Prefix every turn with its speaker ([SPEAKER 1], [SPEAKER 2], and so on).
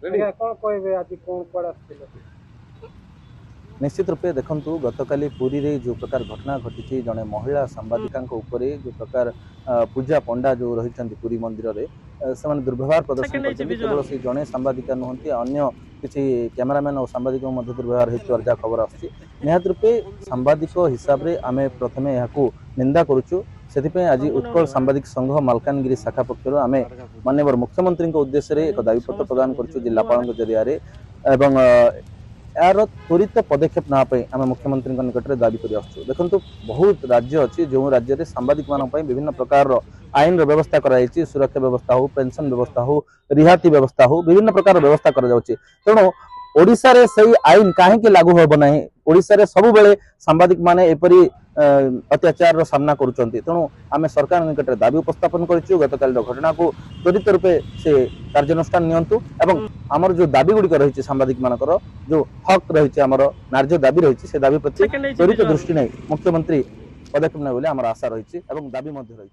[SPEAKER 1] कौन कहबे आज कौन पड़ा
[SPEAKER 2] निश्चित रूपे देखंतु गतकाली पुरी रे जो प्रकार घटना घटी जड़े महिला सांबादिका जो प्रकार पूजा पंडा जो रही पुरी मंदिर रे से दुर्व्यवहार प्रदर्शन करते केवल से जड़े सांबादिका नुहति अन्य किसी कैमरामैन और सांबादिक दुर्व्यवहार होता खबर आसी निहत रूपे सांबादिक हिसाब से आम प्रथम यहाँ निंदा करुचु से आज उत्कल सांबादिक संघ मालकानगिरी शाखा पक्षर आम माननीय मुख्यमंत्री उद्देश्य एक दाबीपत्र प्रदान करुचु जिलापाल जरिया एवं यार त्वरित पदक्षेप नापी आम मुख्यमंत्री निकट में दाबी कर देखो बहुत राज्य अच्छी जो राज्य में सांबादिक विभिन्न प्रकार आईन व्यवस्था कराई सुरक्षा व्यवस्था हो पेंशन व्यवस्था हो रिहाती व्यवस्था हो विभिन्न प्रकार व्यवस्था करा तेणु ओडिशा रे सही आईन कहीं लागू हम ना ओडिशा रे सब बेले सांबादिक माने एपरी अत्याचार सामना करुँच तेणु आम सरकार निकट में दाबी उपस्थापन करूँ गतकाल घटना को त्वरित रूपे से कार्यानुष्ठान नियंतु एवं आमर जो दाबी गुड़िक रही सांबादिक मानकर जो हक रही आमर न्याय्य दाबी रही से दाबी प्रति त्वरित दृष्टि नहीं मुख्यमंत्री पदक्षेप ने आमर आशा रही दाबी रही।